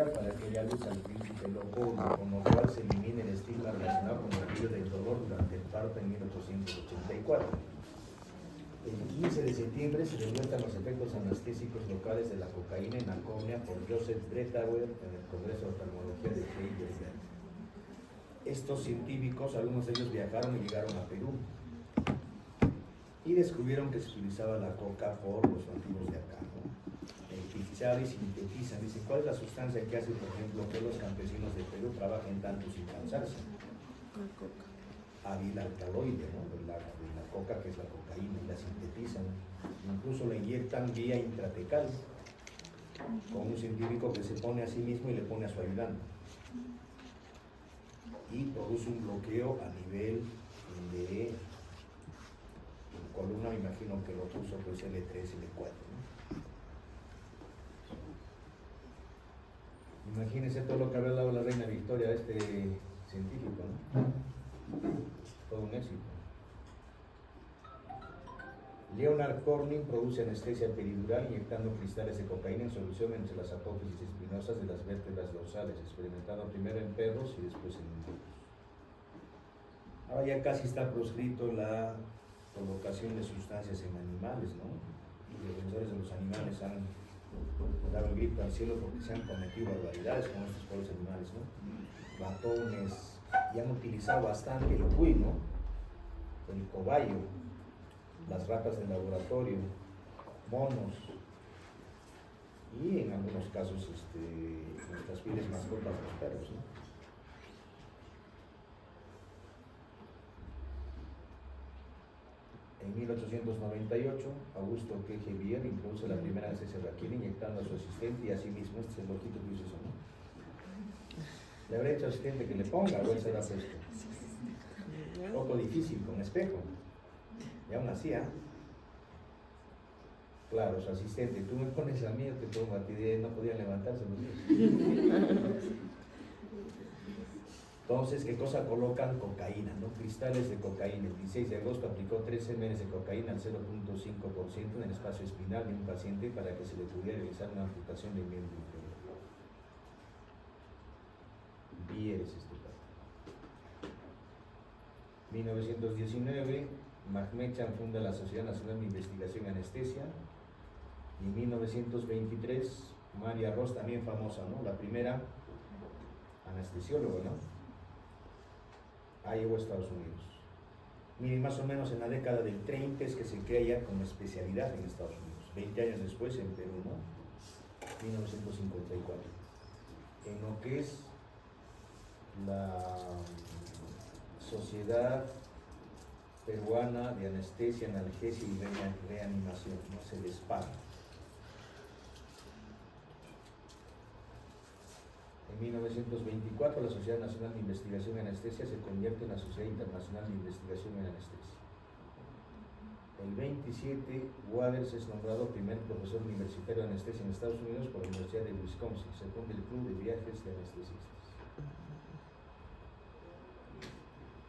para que haya luz al príncipe Leopoldo, con lo cual se elimine el estigma relacionado con el periodo del dolor durante el parto en 1884. El 15 de septiembre se demuestran los efectos anestésicos locales de la cocaína en Alcomia por Joseph Bretauer en el Congreso de Oftalmología de Heidelberg. Estos científicos, algunos de ellos viajaron y llegaron a Perú y descubrieron que se utilizaba la coca por los nativos de acá, ¿no? Utilizar y sintetizan. Dicen, ¿cuál es la sustancia que hace, por ejemplo, que los campesinos de Perú trabajen tanto sin cansarse? La coca. Avilalcaloide, ¿no? De la coca, que es la cocaína, y la sintetizan. Incluso la inyectan vía intratecal, con un científico que se pone a sí mismo y le pone a su ayudante. Y produce un bloqueo a nivel de columna, me imagino que lo puso pues L3, L4, ¿no? Imagínense todo lo que había dado la reina Victoria a este científico, ¿no? Todo un éxito. Leonard Corning produce anestesia peridural inyectando cristales de cocaína en solución entre las apófisis espinosas de las vértebras dorsales, experimentado primero en perros y después en humanos. Ahora ya casi está proscrito la colocación de sustancias en animales, ¿no? Los defensores de los animales han dado el grito al cielo porque se han cometido barbaridades con estos pobres animales, ¿no? Batones, y han utilizado bastante el cuy, ¿no? El cobayo, las ratas de laboratorio, monos, y en algunos casos nuestras fieles mascotas, los perros, ¿no? En 1898, Augusto K. Gevier introduce la primera anestesia raquídea inyectando a su asistente y a sí mismo. Este es el loquito que hizo eso, ¿no? Le habrá hecho asistente que le ponga, o él se lo ha puesto. Un poco difícil, con espejo. Y aún así, claro, su asistente, tú me pones a mí, yo te pongo a ti, no podían levantarse los días. Entonces, ¿qué cosa colocan? Cocaína, ¿no? Cristales de cocaína. El 16 de agosto aplicó 3 ml de cocaína al 0.5% en el espacio espinal de un paciente para que se le pudiera realizar una amputación de miembro inferior. Vieres este caso. 1919, Mahmechan funda la Sociedad Nacional de Investigación y Anestesia. Y en 1923, María Ross, también famosa, ¿no? La primera anestesióloga, ¿no? Llegó a Estados Unidos. Miren, más o menos en la década del 30 es que se crea ya como especialidad en Estados Unidos. 20 años después en Perú, ¿no? 1954. En lo que es la Sociedad Peruana de Anestesia, Analgesia y Reanimación, ¿no? Se les paga. En 1924, la Sociedad Nacional de Investigación en Anestesia se convierte en la Sociedad Internacional de Investigación en Anestesia. El 27, Waters es nombrado primer profesor universitario de anestesia en Estados Unidos por la Universidad de Wisconsin, según el Club de Viajes de Anestesistas.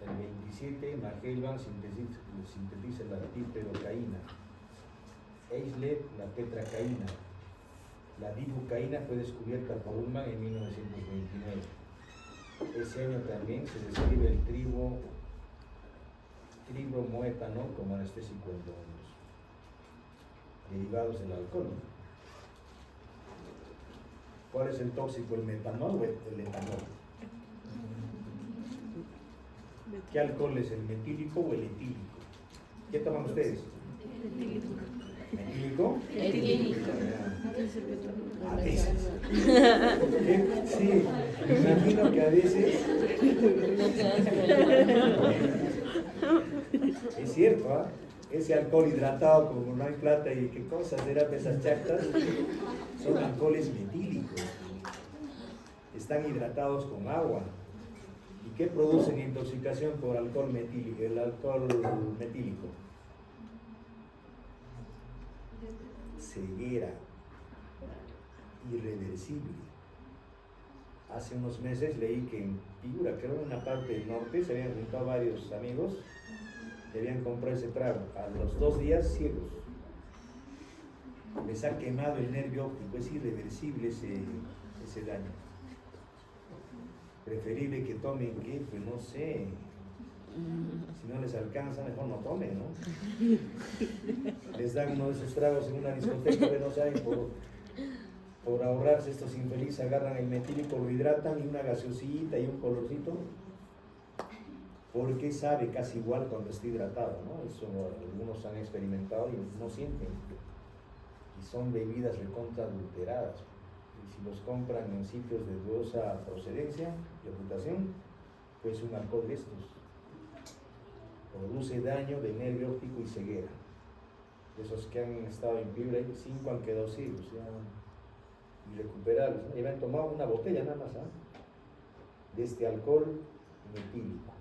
El 27, Magellan sintetiza la diperocaína. Eislet, la tetracaína. La dibucaína fue descubierta por Ullmann en 1929. Ese año también se describe el tribromoetanol como anestésico en los derivados del alcohol. ¿Cuál es el tóxico, el metanol o el etanol? ¿Qué alcohol es, el metílico o el etílico? ¿Qué toman ustedes? ¿Metílico? Etílico. A veces. Sí, me imagino que a veces. Es cierto, ¿ah? Ese alcohol hidratado, como no hay plata y qué cosas eran esas chactas, son alcoholes metílicos. Están hidratados con agua. ¿Y qué producen intoxicación por alcohol metílico? El alcohol metílico. Ceguera irreversible. Hace unos meses leí que en Piura, creo en una parte del norte, se habían juntado varios amigos, debían comprar ese trago. A los 2 días, ciegos. Les ha quemado el nervio óptico, es irreversible ese daño. Preferible que tomen, ¿qué? Pues no sé. Si no les alcanza, mejor no tomen, ¿no? Les dan uno de esos tragos en una discoteca que no saben por ahorrarse. Estos infelices agarran el metílico, lo hidratan y una gaseosita y un colorcito, porque sabe casi igual cuando está hidratado, ¿no? Eso algunos han experimentado y no sienten. Y son bebidas recontra adulteradas. Y si los compran en sitios de dudosa procedencia, reputación, pues un alcohol de estos produce daño de nervio óptico y ceguera. Esos que han estado en fibra, 5 han quedado ciegos, ya irrecuperables, ¿no? Y habían tomado una botella nada más, ¿eh? De este alcohol metílico.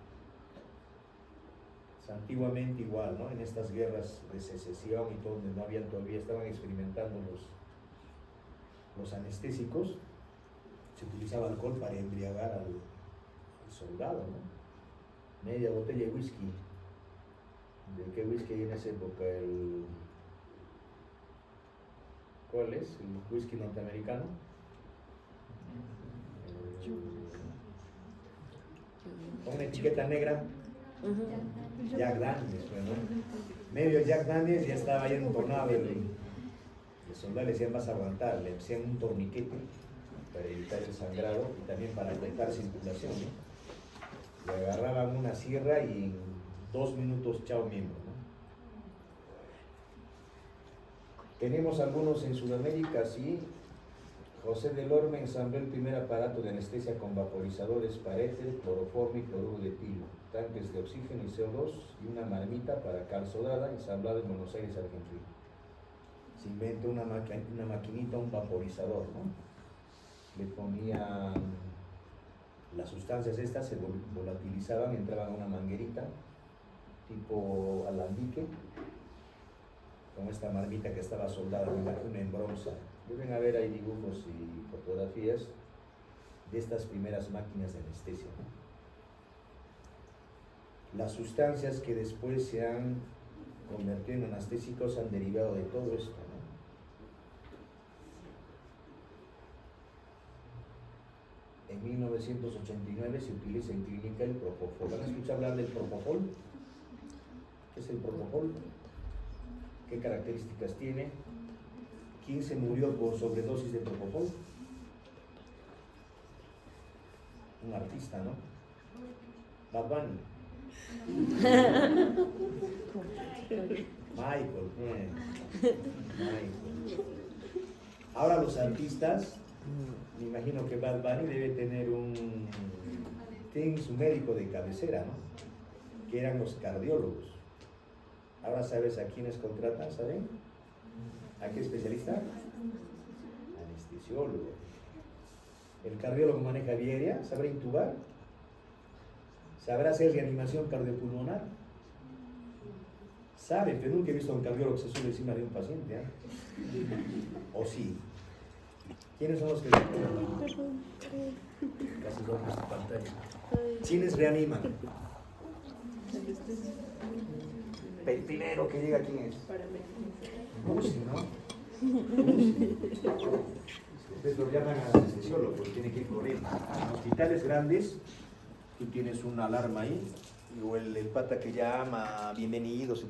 Antiguamente igual, ¿no? En estas guerras de secesión y todo, donde no habían todavía, estaban experimentando los anestésicos, se utilizaba alcohol para embriagar al soldado, ¿no? Media botella de whisky. ¿De qué whisky hay en esa época? ¿Cuál es? ¿El whisky norteamericano? Con una etiqueta negra. Jack Daniels, ¿no? Medio Jack Daniels ya estaba ya entonado. El soldado le decían: vas a aguantar, le hacían un torniquete para evitar el sangrado y también para aumentar circulación, ¿no? Le agarraban una sierra y en 2 minutos, chao miembro, ¿no? Tenemos algunos en Sudamérica, sí. José del Orme ensambló el primer aparato de anestesia con vaporizadores para éter, cloroformo y cloruro de etilo, tanques de oxígeno y CO2 y una marmita para cal soldada ensamblada en Buenos Aires, Argentina. Se inventó una maquinita, un vaporizador, ¿no? Le ponían las sustancias estas, se volatilizaban, entraban a una manguerita tipo alambique, con esta marmita que estaba soldada, me imagino en bronce. Deben haber ahí dibujos y fotografías de estas primeras máquinas de anestesia, ¿no? Las sustancias que después se han convertido en anestésicos han derivado de todo esto, ¿no? En 1989 se utiliza en clínica el propofol. ¿Han escuchado hablar del propofol? ¿Qué es el propofol? ¿Qué características tiene? ¿Quién se murió por sobredosis de propofol? Un artista, ¿no? Bad Bunny. Michael. Ahora los artistas, me imagino que Bad Bunny debe tener tiene su médico de cabecera, ¿no? Que eran los cardiólogos. Ahora sabes a quiénes contratan, ¿saben? ¿A qué especialista? Anestesiólogo. El cardiólogo maneja viaria, ¿sabrá intubar? ¿Sabrá hacer reanimación cardiopulmonar? Sabe, pero nunca he visto a un cardiólogo que se sube encima de un paciente, ¿eh? ¿O sí? ¿Quiénes son los que casi rompo esta pantalla? ¿Quiénes reaniman? El primero que llega, ¿quién es? Uzi, ¿no? Uzi. Ustedes lo llaman anestesiólogo, porque tiene que ir corriendo. En hospitales grandes, tú tienes una alarma ahí, o el pata que llama, bienvenidos.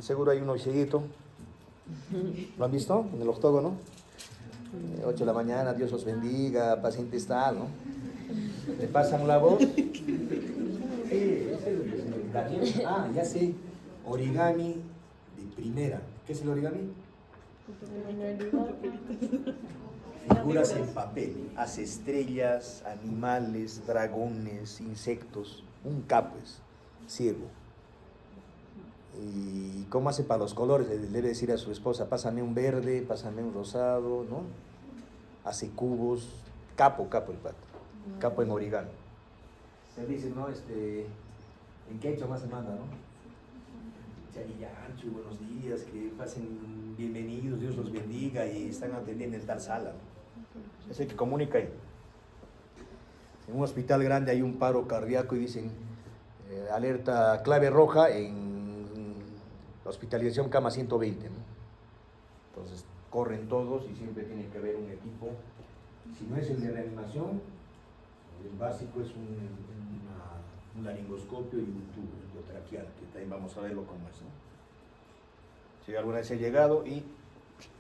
Seguro hay uno cieguito. ¿Lo han visto? En el octógono. 8 de la mañana, Dios los bendiga, paciente está, ¿no? Le pasan la voz. Sí, es el Daniel. Ah, ya sé. Origami de primera. ¿Qué es el origami? Figuras en papel. Hace estrellas, animales, dragones, insectos. Un capo es, ciego. ¿Y cómo hace para los colores? Le debe decir a su esposa: pásame un verde, pásame un rosado, ¿no? Hace cubos. Capo el pato. Capo en origami. Se dice, ¿no? ¿En qué hecho más se manda, no? Chariyanchu, buenos días, que pasen bienvenidos, Dios los bendiga, y están atendiendo en tal sala, ¿no? Es el que comunica ahí. En un hospital grande hay un paro cardíaco y dicen alerta clave roja en hospitalización cama 120, ¿no? Entonces corren todos y siempre tiene que haber un equipo Si no es el de reanimación, el básico es un laringoscopio y un tubo endotraqueal, que también vamos a verlo cómo es, ¿no? Si alguna vez he llegado y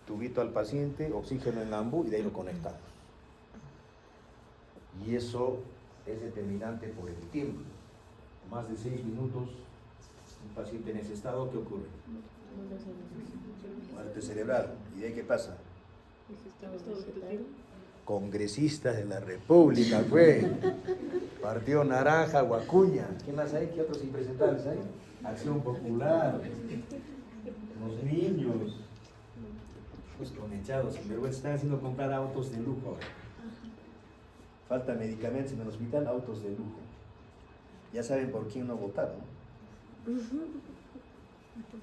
tubito al paciente, oxígeno en la ambu y de ahí lo conectamos. Y eso es determinante por el tiempo. Más de 6 minutos, un paciente en ese estado, ¿qué ocurre? Muerte cerebral. ¿Y de ahí qué pasa? Congresistas de la República, fue. Partido Naranja, Guacuña. ¿Qué más hay? ¿Qué otros impresentables hay? Acción Popular. Los niños. Pues conectados, sin vergüenza, están haciendo comprar autos de lujo ahora. Falta medicamentos en el hospital, autos de lujo. Ya saben por quién no votar, ¿no?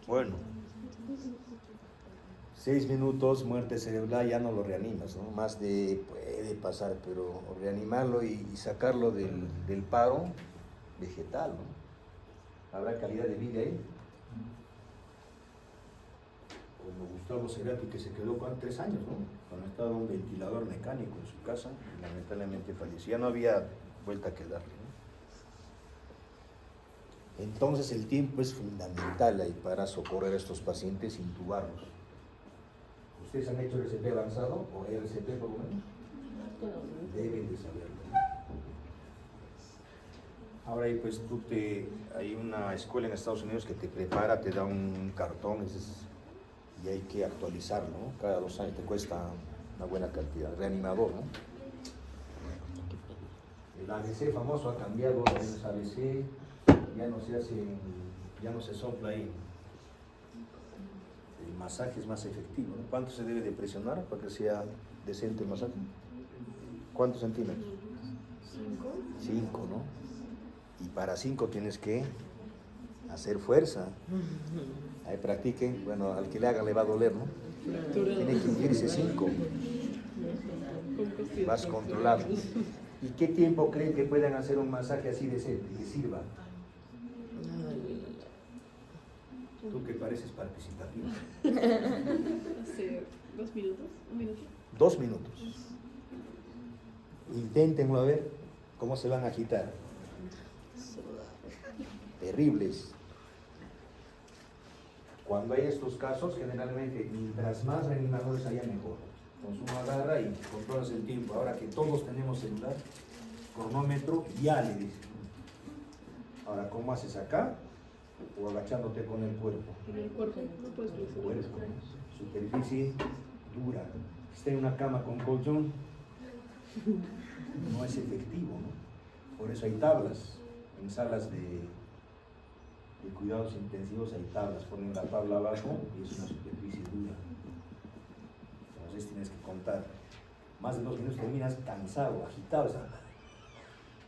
Bueno. 6 minutos, muerte cerebral, ya no lo reanimas, ¿no? Más de puede pasar, pero reanimarlo y sacarlo del paro vegetal, ¿no? ¿Habrá calidad de vida ahí? Como Gustavo Cerati, que se quedó con 3 años, ¿no? Conectado a un ventilador mecánico en su casa y lamentablemente falleció. Ya no había vuelta a quedarle, ¿no? Entonces el tiempo es fundamental ahí para socorrer a estos pacientes, intubarlos. ¿Ustedes han hecho RCP avanzado o RCP por lo menos? Deben de saberlo. Ahora ahí pues hay una escuela en Estados Unidos que te prepara, te da un cartón y hay que actualizarlo, ¿no? Cada 2 años te cuesta una buena cantidad. Reanimador, ¿no? El ABC famoso ha cambiado, el ABC ya no se sopla ahí. El masaje es más efectivo, ¿no? ¿Cuánto se debe de presionar para que sea decente el masaje? ¿Cuántos centímetros? 5, ¿no? Y para 5 tienes que hacer fuerza. Ahí practiquen, bueno, al que le haga le va a doler, ¿no? Tiene que hundirse 5. Vas controlado. ¿Y qué tiempo creen que puedan hacer un masaje así decente, que sirva? Tú que pareces participativo. Hace 2 minutos, 1 minuto. 2 minutos. Inténtenlo a ver cómo se van a agitar. Terribles. Cuando hay estos casos, generalmente, mientras más reanimadores haya, mejor. Entonces uno agarra y controlas el tiempo. Ahora que todos tenemos celular, cronómetro, ya le dice. Ahora, ¿cómo haces acá? O agachándote con el cuerpo. En el cuerpo, no puedes flexionar. Cuerpo, superficie dura. Si está en una cama con colchón, no es efectivo, ¿no? Por eso hay tablas. En salas de cuidados intensivos hay tablas. Ponen la tabla abajo y es una superficie dura. Entonces tienes que contar. Más de 2 minutos terminas cansado, agitado.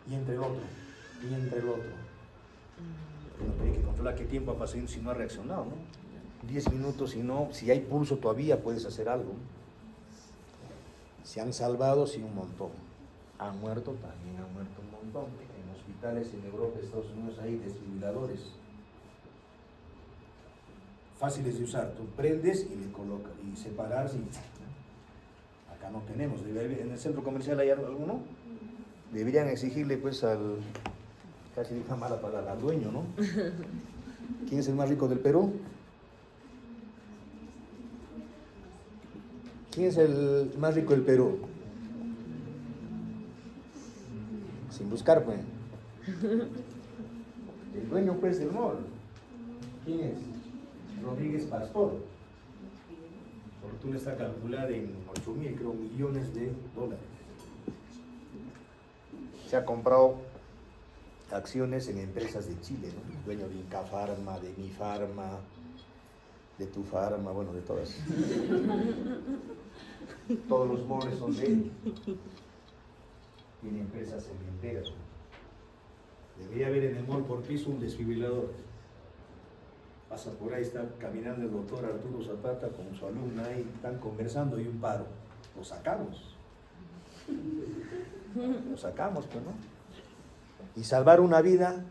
Y entre el otro, y entre el otro. Uno tiene que controlar qué tiempo ha pasado si no ha reaccionado, ¿no? 10 minutos, si hay pulso todavía puedes hacer algo. Se han salvado, sí, un montón. Han muerto, también han muerto un montón. En hospitales en Europa, Estados Unidos hay desfibriladores. Fáciles de usar, tú prendes y le colocas, y separarse. Acá no tenemos, en el centro comercial hay alguno. Deberían exigirle pues casi diga mala palabra, al dueño, ¿no? ¿Quién es el más rico del Perú? ¿Quién es el más rico del Perú? Sin buscar, pues. El dueño, pues, del mall. ¿Quién es? Rodríguez Pastor. Fortuna está calculada en 8.000, creo, millones de dólares. Se ha comprado acciones en empresas de Chile, ¿no? Dueño de Inca Pharma, de Mi Pharma, de Tu Pharma, bueno, de todas. Todos los malls son de él. Tiene empresas cementeras. Debería haber en el mall por piso un desfibrilador. Pasa por ahí, está caminando el doctor Arturo Zapata con su alumna y están conversando y un paro. Lo sacamos. Lo sacamos, pues, ¿no? Y salvar una vida,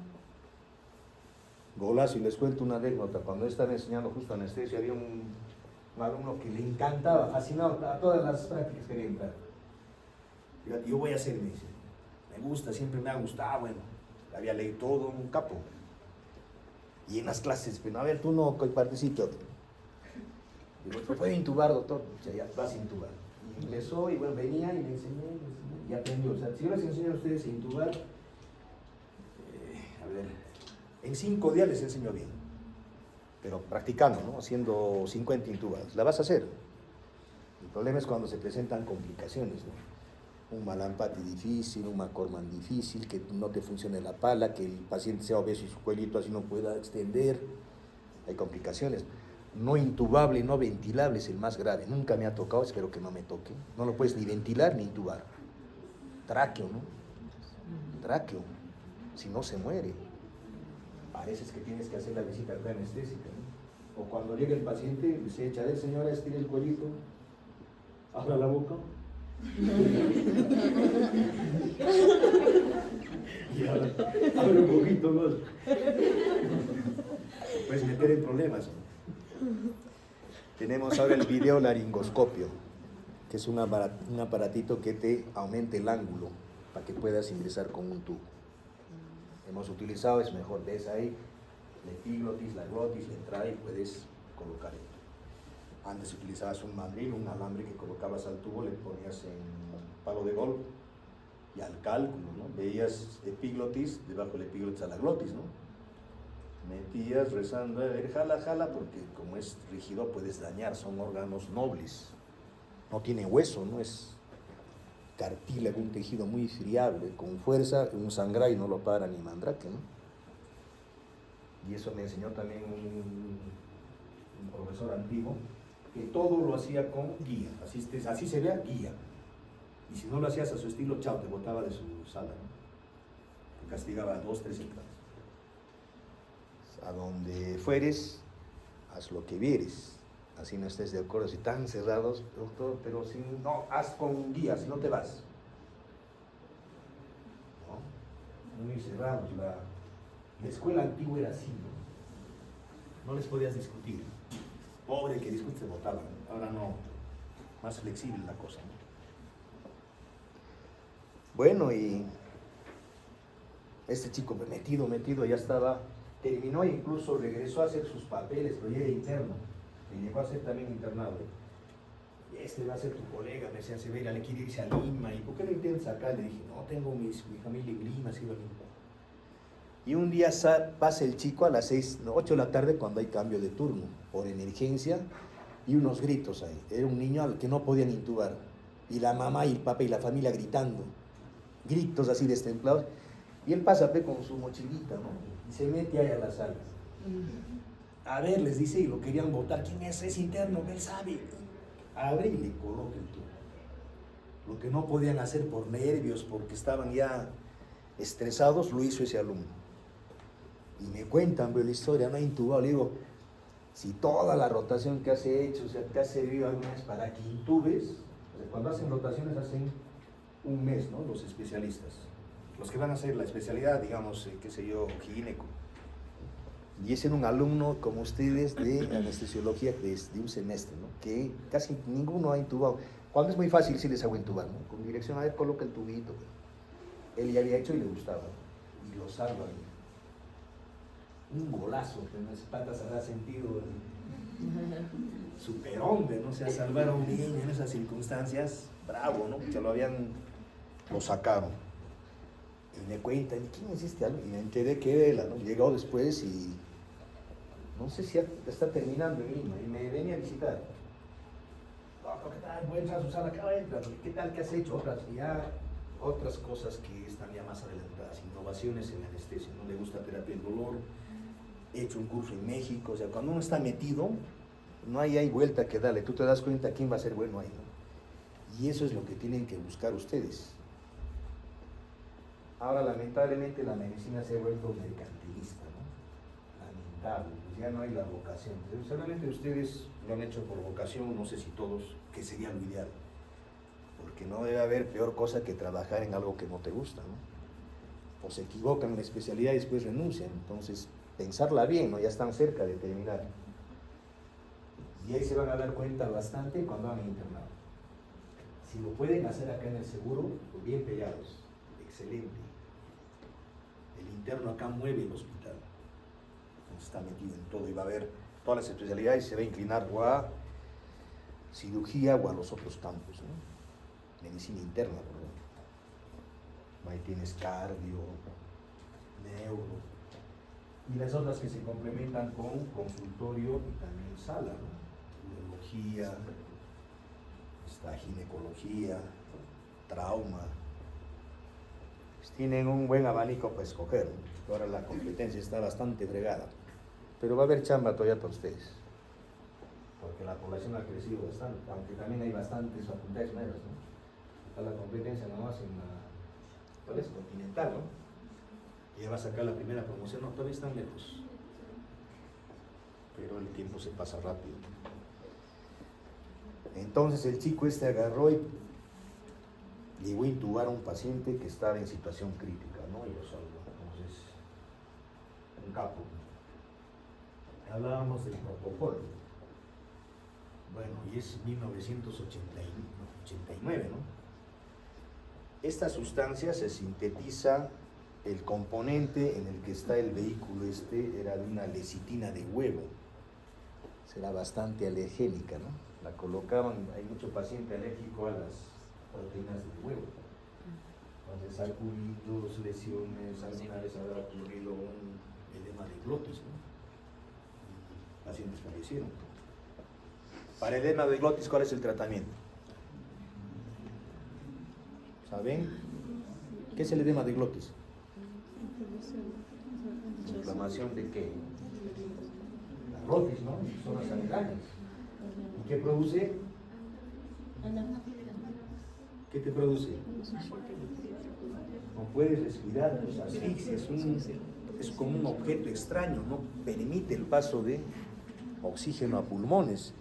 golazo. Y les cuento una anécdota. Cuando están enseñando justo anestesia, había un alumno que le encantaba, fascinado a todas las prácticas que quería entrar. Fíjate, yo voy a hacer, me dice. Me gusta, siempre me ha gustado, bueno. Había leído todo, un capo. Y en las clases, pero a ver, tú no participas. Digo, ¿te puede intubar, doctor? O sea, ya vas a intubar. Y ingresó y bueno, venía y me enseñé y aprendió. O sea, si yo les enseño a ustedes a intubar, a ver, en 5 días les enseño bien. Pero practicando, ¿no? Haciendo 50 intubadas. La vas a hacer. El problema es cuando se presentan complicaciones, ¿no? Un malampate difícil, un McCorman difícil, que no te funcione la pala, que el paciente sea obeso y su cuellito así no pueda extender. Hay complicaciones. No intubable, no ventilable es el más grave. Nunca me ha tocado, espero que no me toque. No lo puedes ni ventilar ni intubar. Tráqueo, ¿no? Tráqueo. Si no, se muere. Parece que tienes que hacer la visita anestésica, ¿no? O cuando llega el paciente, se echa, a ver, señora, estire el cuellito, abra la boca. Y ahora, abre un poquito más. Puedes meter en problemas, ¿no? Tenemos ahora el videolaringoscopio, que es un aparatito que te aumenta el ángulo para que puedas ingresar con un tubo. Hemos utilizado, es mejor, ves ahí, la epiglotis, la glotis, la entrada y puedes colocar esto. Antes utilizabas un mandril, un alambre que colocabas al tubo, le ponías en palo de golf y al cálculo, ¿no? Veías epiglotis, debajo de la epiglotis a la glotis, ¿no? Metías rezando, a ver, jala, jala, porque como es rígido puedes dañar, son órganos nobles. No tiene hueso, no es cartílago, un tejido muy friable, con fuerza, un sangrar y no lo para ni mandrake, ¿no? Y eso me enseñó también un profesor antiguo, que todo lo hacía con guía, así se vea, guía. Y si no lo hacías a su estilo, chao, te botaba de su sala, ¿no? Te castigaba 2, 3 entradas. A donde fueres, haz lo que vieres. Así no estés de acuerdo, si están cerrados, doctor, pero si no, haz con guía, si no te vas. ¿No? Muy cerrados. La escuela antigua era así, ¿no? No les podías discutir. Pobre que discute se votaban. Ahora no, más flexible la cosa, ¿no? Bueno, y este chico metido, ya estaba, terminó e incluso regresó a hacer sus papeles, pero ya era interno. Y llegó a ser también internado. Este va a ser tu colega, me decía Severa, le quiere irse a Lima. ¿Y por qué lo intentas acá? Le dije, no, tengo mi familia en Lima, sigo a Lima. Y un día pasa el chico a las 8 de la tarde cuando hay cambio de turno, por emergencia, y unos gritos ahí. Era un niño al que no podían intubar. Y la mamá y el papá y la familia gritando. Gritos así destemplados. Y él pasa con su mochilita, ¿no? Y se mete ahí a la sala. A ver, les dice, y lo querían votar. ¿Quién es? Es interno, él sabe. Abre y le coloca el tubo. Lo que no podían hacer por nervios, porque estaban ya estresados, lo hizo ese alumno. Y me cuentan, pues, la historia, no ha intubado. Le digo, si toda la rotación que has hecho, o sea, te ha servido alguna vez para que intubes, o sea, cuando hacen rotaciones hacen un mes, ¿no? Los especialistas. Los que van a hacer la especialidad, digamos, qué sé yo, gineco. Y ese era un alumno como ustedes de anestesiología de un semestre, ¿no? Que casi ninguno ha intubado. Cuando es muy fácil sí les hago intubar, ¿no? Con dirección, a ver, coloca el tubito. Él ya había hecho y le gustaba, ¿no? Y lo salva. Un golazo, que en las patas habrá sentido superhombre, ¿no? O sea, salvar a un niño en esas circunstancias, bravo, ¿no? Que lo sacaron. Y me cuentan, ¿quién es este algo? Y me enteré que él, ¿no? Llegó después y no sé si está terminando en Lima y me venía a visitar. No, ¿qué tal? Voy a entrar a su sala, acá entra. ¿Qué tal? ¿Qué has hecho? Otras cosas que están ya más adelantadas, innovaciones en la anestesia. No le gusta terapia del dolor. He hecho un curso en México. O sea, cuando uno está metido, no hay vuelta que darle. Tú te das cuenta quién va a ser bueno ahí, ¿no? Y eso es lo que tienen que buscar ustedes. Ahora, lamentablemente, la medicina se ha vuelto mercantilista, ¿no? Lamentable, pues ya no hay la vocación. Seguramente ustedes lo han hecho por vocación, no sé si todos, que sería lo ideal. Porque no debe haber peor cosa que trabajar en algo que no te gusta, ¿no? O se equivocan en la especialidad y después renuncian. Entonces, pensarla bien, ¿no? Ya están cerca de terminar. Y ahí se van a dar cuenta bastante cuando han internado. Si lo pueden hacer acá en el seguro, pues bien peleados. Excelente. El interno acá mueve el hospital. Entonces está metido en todo y va a ver todas las especialidades y se va a inclinar o a cirugía o a los otros campos, ¿no? Medicina interna, por ejemplo. Ahí tienes cardio, neuro. Y las otras que se complementan con consultorio y también sala, ¿no? Urología, está ginecología, trauma. Pues tienen un buen abanico para escoger, ¿no? Ahora la competencia está bastante fregada. Pero va a haber chamba todavía para ustedes. Porque la población ha crecido bastante, aunque también hay bastantes facultades nuevas, ¿no? Está la competencia nomás en la... ¿Cuál es? Continental, ¿no? Ya va a sacar la primera promoción, no, todavía están lejos. Pero el tiempo se pasa rápido. Entonces el chico este agarró y llegó a intubar a un paciente que estaba en situación crítica, ¿no? Y lo salvó. Entonces, un capo. Hablábamos del protocolo. Bueno, y es 1989, ¿no? Esta sustancia se sintetiza, el componente en el que está el vehículo este era de una lecitina de huevo. Será bastante alergénica, ¿no? La colocaban, hay mucho paciente alérgico a las proteínas del huevo. Entonces, sarpullitos, lesiones, alguna vez habrá ocurrido un edema de glotis, ¿no? Y pacientes fallecieron. Para edema de glotis, ¿cuál es el tratamiento? ¿Saben? ¿Qué es el edema de glotis? ¿Inflamación de qué? La glotis, ¿no? Zonas aledañas. ¿Y qué produce? ¿Qué te produce? No puedes respirar, pues asfixia, es como un objeto extraño, no permite el paso de oxígeno a pulmones.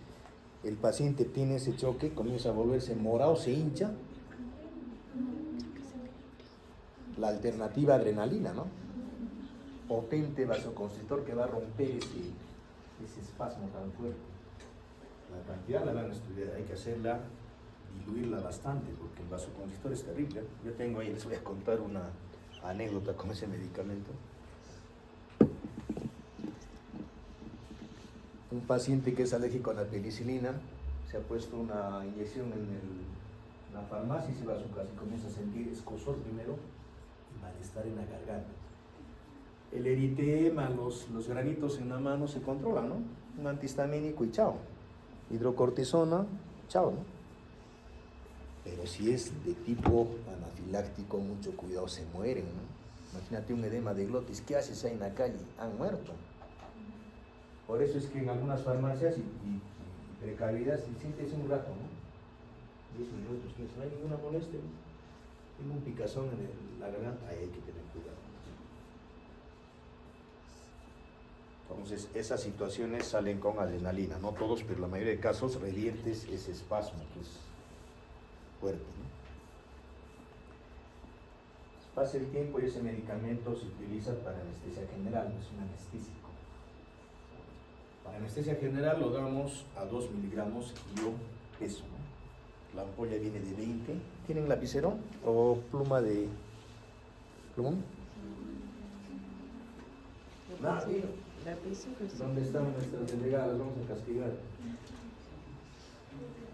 El paciente tiene ese choque, comienza a volverse morado, se hincha. La alternativa adrenalina, ¿no? Potente vasoconstrictor que va a romper ese espasmo tan fuerte. La cantidad la van a estudiar, hay que hacerla, diluirla bastante, porque el vasoconstrictor es terrible. Yo tengo ahí, les voy a contar una anécdota con ese medicamento. Un paciente que es alérgico a la penicilina se ha puesto una inyección en la farmacia y se va a su casa y comienza a sentir escozor primero y malestar en la garganta. El eritema, los granitos en la mano se controlan, ¿no? Un antihistamínico y chao. Hidrocortisona, chao, ¿no? Pero si es de tipo anafiláctico, mucho cuidado, se mueren, ¿no? Imagínate un edema de glotis, ¿qué haces ahí en la calle? Han muerto. Por eso es que en algunas farmacias y precavidas sientes un rato, ¿no? 10 minutos, 15, no hay ninguna molestia, ¿no? Tengo un picazón en la garganta, ahí hay que tener cuidado. Entonces, esas situaciones salen con adrenalina, no todos, pero la mayoría de casos reviertes ese espasmo que es fuerte, ¿no? Pasa el tiempo y ese medicamento se utiliza para anestesia general, no es un anestésico. Para anestesia general lo damos a 2 miligramos kilo peso, ¿no? La ampolla viene de 20. ¿Tienen lapicero o pluma de plumón? Nada, ¿dónde están nuestras delegadas? Vamos a castigar.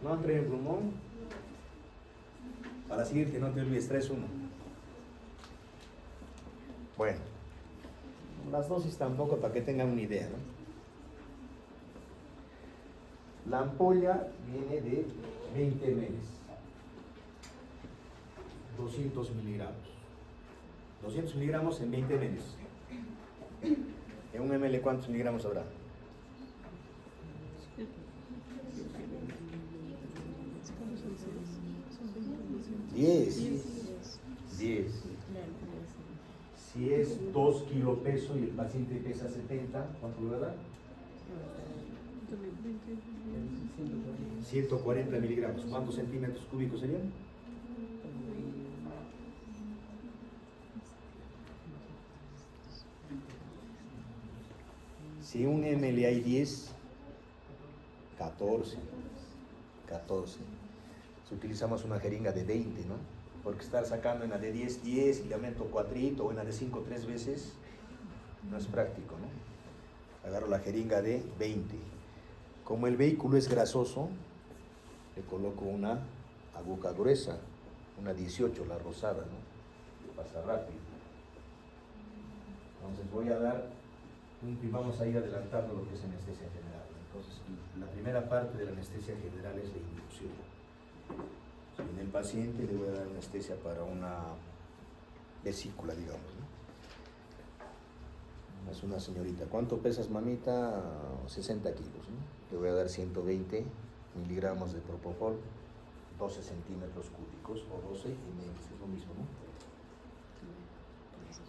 ¿No han traído plumón? Para seguirte, no te olvides, 3-1. Bueno, las dosis tampoco para que tengan una idea, ¿no? La ampolla viene de 20 ml, 200 miligramos. 200 miligramos en 20 ml. ¿En un ml cuántos miligramos habrá? 10. Si es 2 kilos peso y el paciente pesa 70, ¿cuánto le da? 140 miligramos. ¿Cuántos centímetros cúbicos serían? Si un ml hay 10, 14. Si utilizamos una jeringa de 20, ¿no? Porque estar sacando en la de 10, 10 y le aumento 4 o en la de 5, 3 veces, no es práctico, ¿no? Agarro la jeringa de 20. Como el vehículo es grasoso, le coloco una aguja gruesa, una 18, la rosada, ¿no? Pasa rápido. Entonces voy a dar, vamos a ir adelantando lo que es anestesia general. Entonces, la primera parte de la anestesia general es la inducción. En el paciente le voy a dar anestesia para una vesícula, digamos, ¿no? Es una señorita. ¿Cuánto pesas, mamita? 60 kilos, ¿no? Le voy a dar 120 miligramos de propofol, 12 centímetros cúbicos o 12 ml, es lo mismo, ¿no?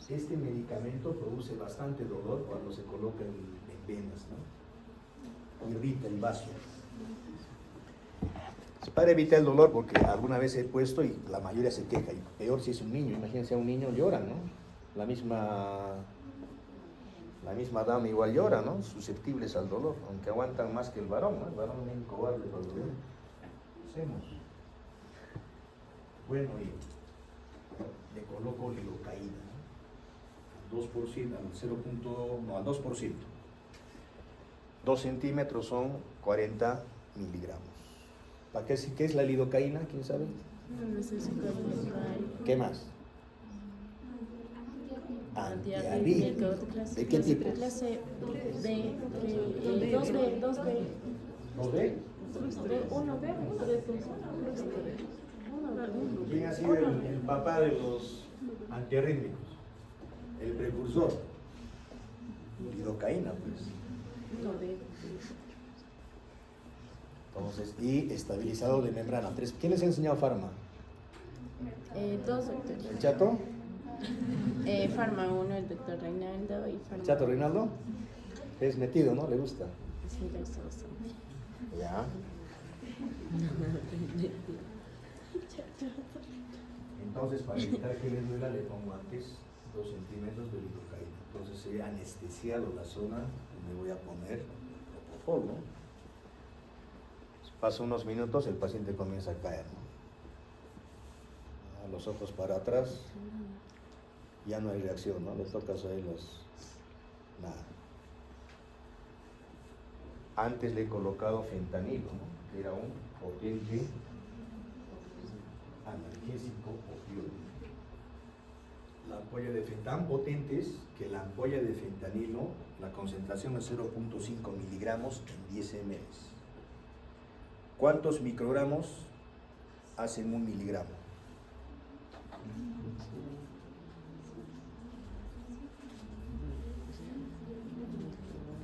Este medicamento produce bastante dolor cuando se coloca en venas, ¿no? Irrita el vaso. Para evitar el dolor, porque alguna vez he puesto y la mayoría se queja, y peor si es un niño, imagínense a un niño llora, ¿no? La misma dama igual llora, ¿no? Susceptibles al dolor, aunque aguantan más que el varón, ¿no? El varón es un cobarde para el dolor. Hacemos. Bueno, y le coloco lidocaína, ¿no? Al 2%, al 0. No, al 2%. 2 centímetros son 40 miligramos. ¿Para qué es la lidocaína? ¿Quién sabe? ¿Qué más? Antiarrítmico. ¿De qué tipo? Clase B, 2B, 2B. ¿2B? 1B, ¿Quién ha sido el papá de los antiarrítmicos? El precursor. Lidocaína, pues. Entonces, y estabilizador de membrana. ¿Quién les ha enseñado Farma? Dos doctores. ¿El chato? Farma 1, el doctor Reinaldo y Farma. ¿El chato Reinaldo? Es metido, ¿no? ¿Le gusta? Sí, le gusta bastante. Ya. Entonces, para evitar que le duela, le pongo antes 2 centímetros de lidocaína. Entonces, he anestesiado la zona donde voy a poner propofol, ¿no? Pasa unos minutos, el paciente comienza a caer, ¿no? Los ojos para atrás, ya no hay reacción, ¿no? Le tocas ahí nada. Antes le he colocado fentanilo, ¿no? Que era un potente analgésico opioide. La ampolla de tan potentes que la ampolla de fentanilo, la concentración es 0.5 miligramos en 10 ml. ¿Cuántos microgramos hacen 1 miligramo?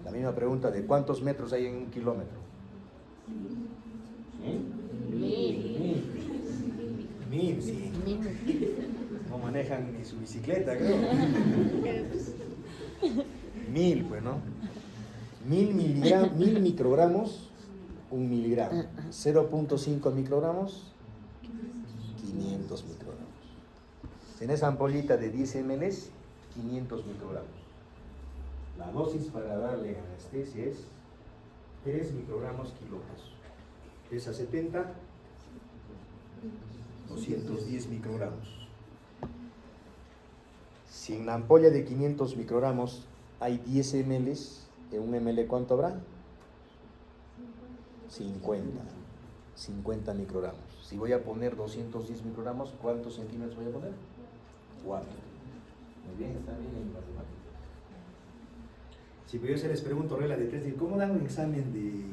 La misma pregunta de ¿cuántos metros hay en 1 kilómetro? Mil, sí. No manejan ni su bicicleta, creo. 1000, pues, ¿no? 1000 microgramos, 1 miligramo. 0.5 microgramos, 500 microgramos. En esa ampollita de 10 ml, 500 microgramos. La dosis para darle anestesia es 3 microgramos kilogramos. Pesa 70, 210 microgramos. Si en la ampolla de 500 microgramos hay 10 ml, en 1 ml ¿cuánto habrá? 50 microgramos. Si voy a poner 210 microgramos, ¿cuántos centímetros voy a poner? 4. Muy bien, está bien en matemáticas. Si yo se les pregunto regla de 3, ¿cómo dan un examen de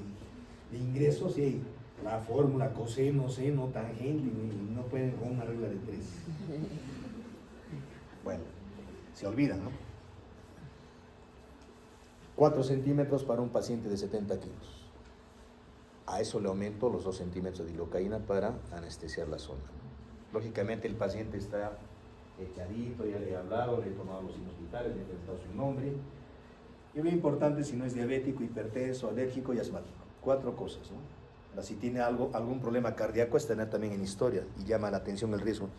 ingresos? Sí, la fórmula coseno, seno, tangente, y no pueden con una regla de 3. Bueno, se olvidan, ¿no? 4 centímetros para un paciente de 70 kilos. A eso le aumento los 2 centímetros de lidocaína para anestesiar la zona, ¿no? Lógicamente el paciente está echadito, ya le he hablado, le he tomado los signos vitales, le he preguntado su nombre. Y muy importante si no es diabético, hipertenso, alérgico y asmático. 4 cosas, ¿no? Ahora, si tiene algún problema cardíaco, es tener también en historia y llama la atención el riesgo.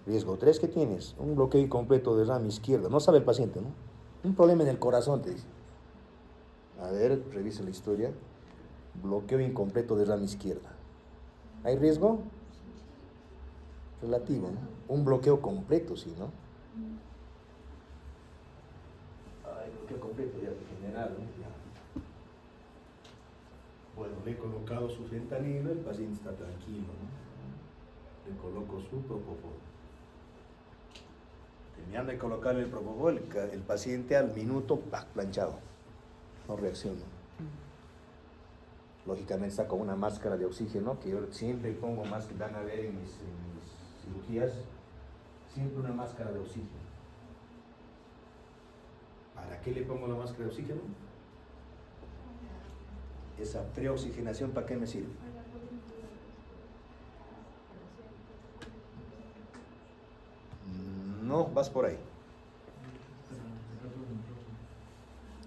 Riesgo 3, ¿qué tienes? Un bloqueo incompleto de rama izquierda. No sabe el paciente, ¿no? Un problema en el corazón, te dice. A ver, revisa la historia. Bloqueo incompleto de rama izquierda. ¿Hay riesgo? relativo, ¿no? Un bloqueo completo, sí, ¿no? Ay, bloqueo completo ya general, ¿no? Ya. Bueno, le he colocado su fentanilo, el paciente está tranquilo, ¿no? Le coloco su propofol. Terminando de colocarle el propofol, el paciente al minuto, ¡pac!, planchado. No reacciona. Lógicamente está con una máscara de oxígeno, que yo siempre pongo más, que van a ver en mis cirugías, siempre una máscara de oxígeno. ¿Para qué le pongo la máscara de oxígeno? Esa preoxigenación, ¿para qué me sirve? No, vas por ahí.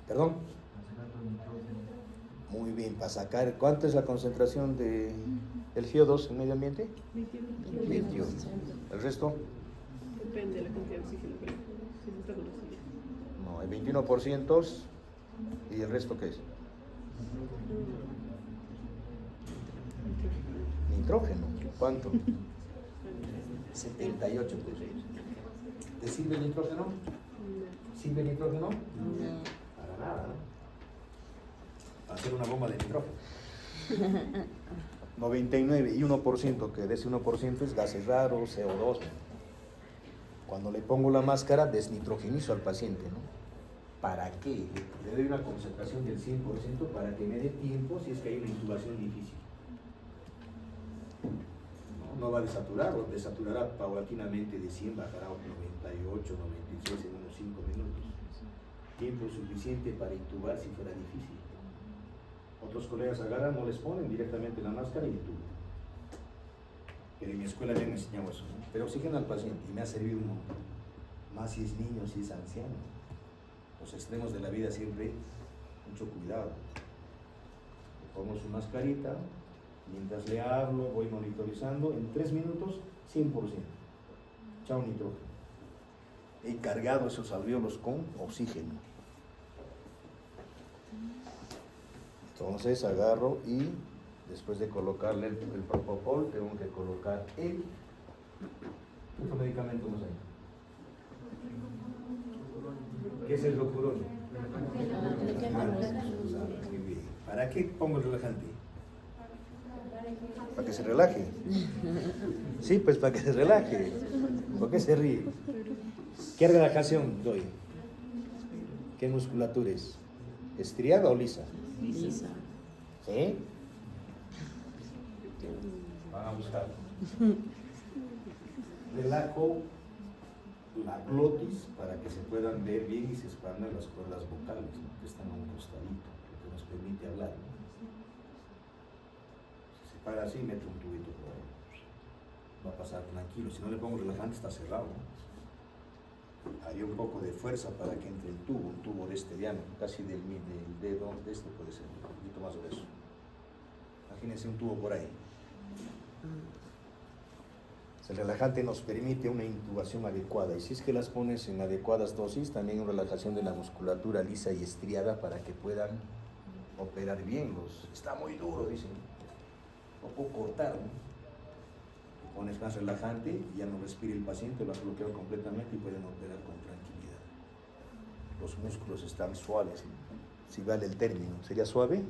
¿Perdón? Muy bien, para sacar, ¿cuánto es la concentración de el FiO2 en medio ambiente? 21. ¿El resto? Depende de la cantidad de oxígeno, pero si se está con oxígeno. No, el 21%. ¿Y el resto qué es? Nitrógeno. ¿Cuánto? 78%. ¿Te sirve el nitrógeno? ¿Sirve el nitrógeno? Para nada, ¿no? Para hacer una bomba de nitrógeno. 99 y 1%, que de ese 1% es gases raros, CO2. Cuando le pongo la máscara, desnitrogenizo al paciente, ¿no? ¿Para qué? Le doy una concentración del 100% para que me dé tiempo si es que hay una intubación difícil. No va a desaturar, o desaturará paulatinamente de 100, bajará a 98, 96 en unos 5 minutos. Tiempo suficiente para intubar si fuera difícil. Otros colegas agarran, no les ponen directamente la máscara y intuban. Pero en mi escuela me han enseñado eso, ¿no? Pero oxígeno al paciente, y me ha servido un montón. Más si es niño, si es anciano. Los extremos de la vida siempre, mucho cuidado. Le pongo su mascarita, mientras le hablo, voy monitorizando, en 3 minutos, 100%. Chao nitrógeno. He cargado esos alvéolos con oxígeno. Entonces agarro y después de colocarle el propofol, tengo que colocar el otro medicamento más ahí. ¿Qué es el rocurón? Muy bien. ¿Para qué pongo el relajante? Para que se relaje. Sí, pues para que se relaje. ¿Por qué se ríe? ¿Qué relajación doy? ¿Qué musculatura es? ¿Estriada o lisa? Lisa. ¿Sí? Van a buscar. Relajo la glotis para que se puedan ver bien y se expandan las cuerdas vocales, ¿no?, que están a un costadito, lo que nos permite hablar, ¿no? Si se para así, mete un tubito por ahí. Va a pasar tranquilo. Si no le pongo relajante, está cerrado, ¿no? Haría un poco de fuerza para que entre el tubo, un tubo de este diámetro, casi del dedo, de este puede ser un poquito más grueso. Imagínense un tubo por ahí. El relajante nos permite una intubación adecuada, y si es que las pones en adecuadas dosis, también una relajación de la musculatura lisa y estriada para que puedan operar bien. Está muy duro, dicen. Lo puedo cortar, ¿no? Pones más relajante, ya no respira el paciente, lo has bloqueado completamente y pueden operar con tranquilidad. Los músculos están suaves, ¿no? Si vale el término, ¿sería suave?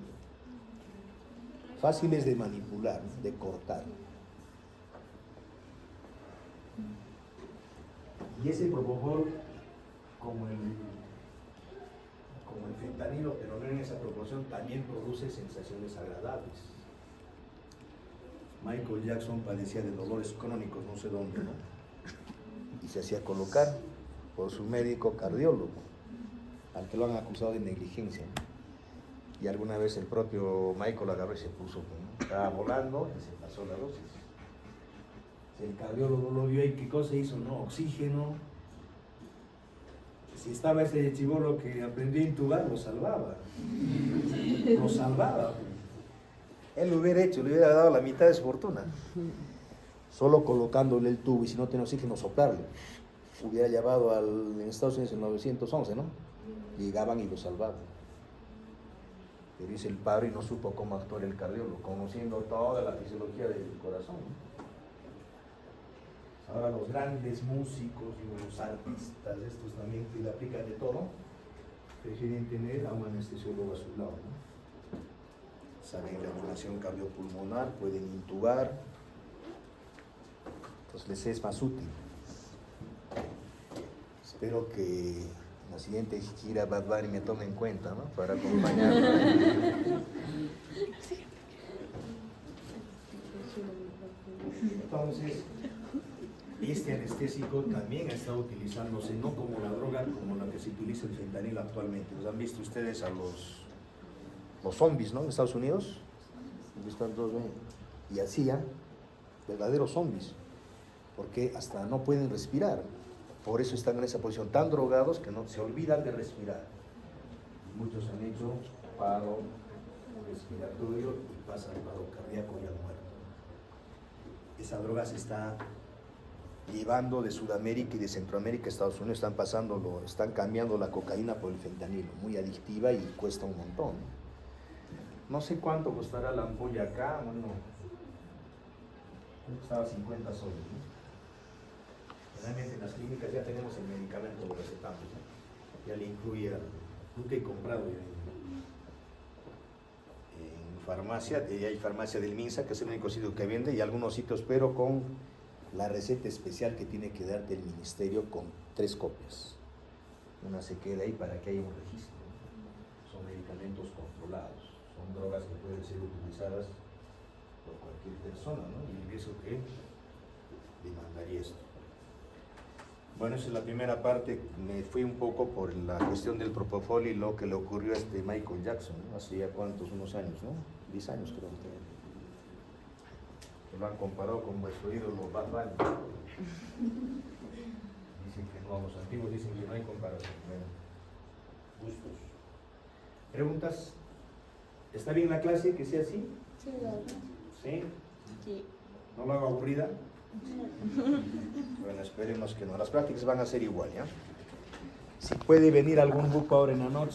Fáciles de manipular, ¿no?, de cortar. Y ese propofol, como el fentanilo, pero no en esa proporción, también produce sensaciones agradables. Michael Jackson padecía de dolores crónicos, no sé dónde, ¿no? Y se hacía colocar por su médico cardiólogo, al que lo han acusado de negligencia, ¿no? Y alguna vez el propio Michael agarró y se puso, ¿no?, estaba volando y se pasó la dosis. El cardiólogo lo vio y ¿qué cosa hizo? No, oxígeno. Si estaba ese chibolo que aprendió a intubar, lo salvaba. Lo salvaba. Él lo hubiera hecho, le hubiera dado la mitad de su fortuna. Solo colocándole el tubo, y si no tiene oxígeno, soplarle. Hubiera llevado en Estados Unidos en 911, ¿no? Llegaban y lo salvaban. Pero dice el padre y no supo cómo actuar el cardiólogo, conociendo toda la fisiología del corazón, ¿no? Ahora los grandes músicos, los artistas, estos también que le aplican de todo, prefieren tener a un anestesiólogo a su lado, ¿no? Saben reanimación cardiopulmonar, pueden intubar, entonces les es más útil. Espero que en la siguiente gira Bad Bunny me tome en cuenta, ¿no? Para acompañarme. Entonces, este anestésico también ha estado utilizándose no como la droga, como la que se utiliza el fentanilo actualmente. ¿Los han visto ustedes a los zombies, ¿no? En Estados Unidos. Están todos bien. Y hacía verdaderos zombies, porque hasta no pueden respirar. Por eso están en esa posición, tan drogados que no se olvidan de respirar. Muchos han hecho paro respiratorio y pasan al paro cardíaco y al muerto. Esa droga se está llevando de Sudamérica y de Centroamérica a Estados Unidos, están cambiando la cocaína por el fentanilo, muy adictiva y cuesta un montón. No sé cuánto costará la ampolla acá, bueno, creo que costaba 50 soles, ¿no? Realmente en las clínicas ya tenemos el medicamento, lo recetamos, ¿no? Ya le incluye, nunca he comprado en farmacia, hay farmacia del Minsa, que es el único sitio que vende, y algunos sitios, pero con la receta especial que tiene que darte el ministerio con 3 copias. Una se queda ahí para que haya un registro. Son medicamentos controlados, son drogas que pueden ser utilizadas por cualquier persona, ¿no? Y eso que demandaría esto. Bueno, esa es la primera parte. Me fui un poco por la cuestión del propofol y lo que le ocurrió a Michael Jackson, ¿no? Hace ya unos años, ¿no? 10 años creo que lo han comparado con vuestro ídolo Bad Bunny. Dicen que no, los antiguos dicen que no hay comparación. Bueno, gustos. ¿Preguntas? ¿Está bien la clase que sea así? Sí, ¿Sí? sí. ¿No lo hago aburrida? Bueno, esperemos que no. Las prácticas van a ser igual, ¿ya? Si puede venir algún grupo ahora en la noche.